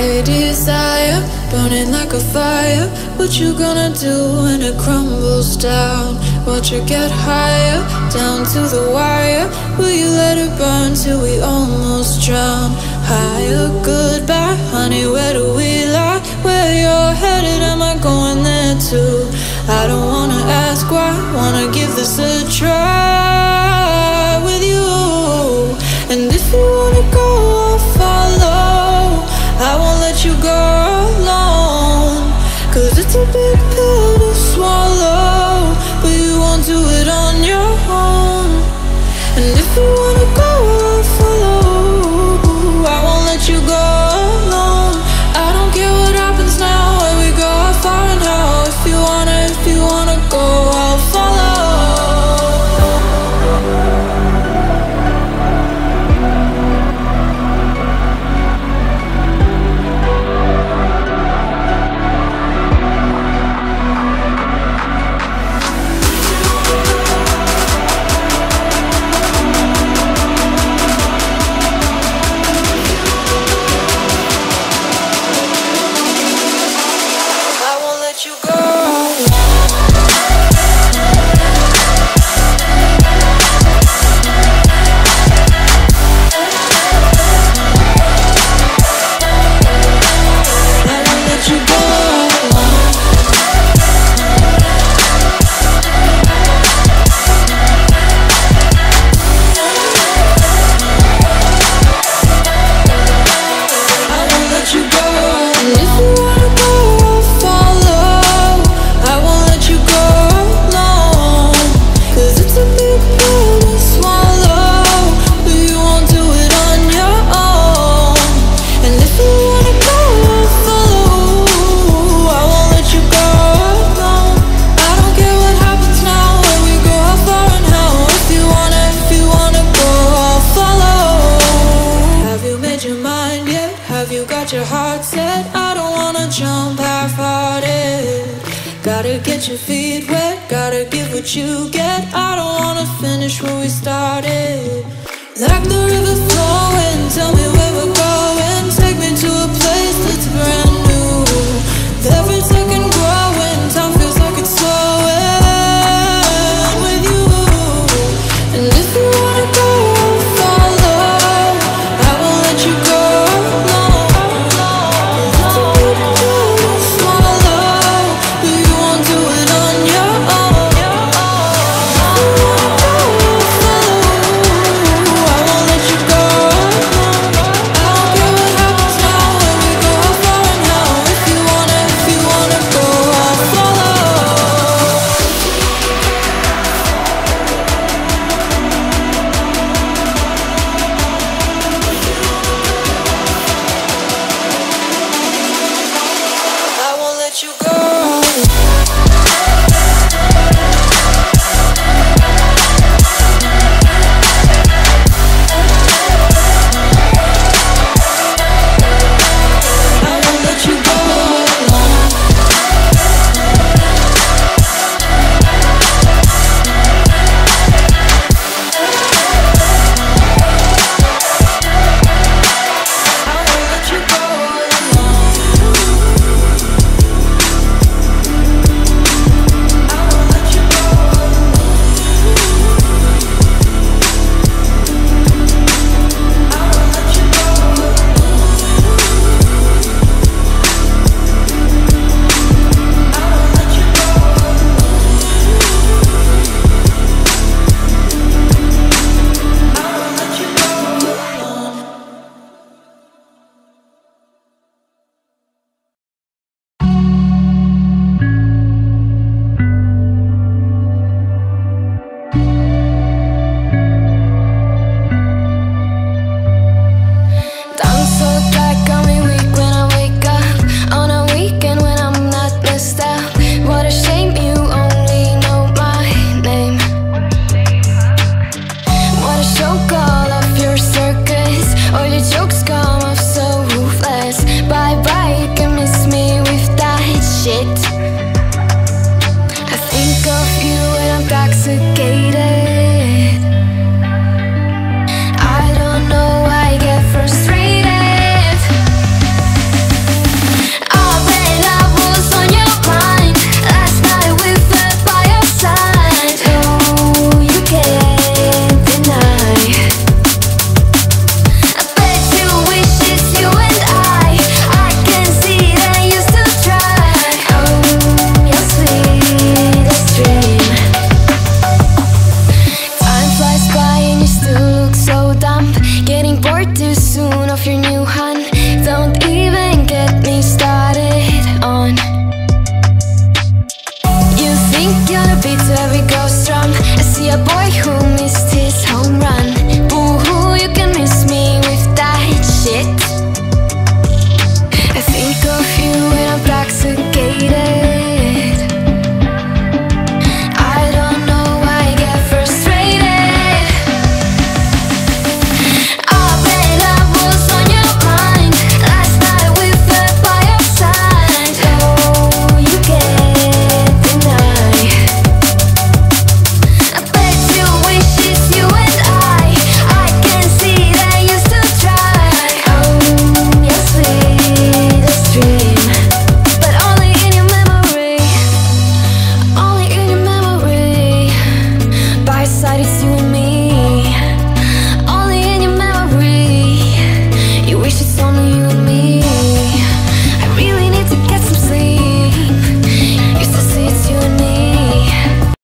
A desire, burning like a fire. What you gonna do when it crumbles down? Watch it get higher, down to the wire. Will you let it burn till we almost drown? Higher, goodbye, honey, where do we lie? Where you're headed, am I going there too? I don't wanna ask why, wanna give this a try with you. And if you wanna go, I'll follow. I won't let you go alone, 'cause it's a big pill to swallow, but you won't do it on your own. And if you wanna go, I'll follow. I won't let you go alone. I don't care what happens now, where we go, how far and how. If you wanna go, I'll follow. Your heart set, I don't wanna jump half-hearted. Gotta get your feet wet, gotta give what you get. I don't wanna finish where we started. Like the river flowing, tell me where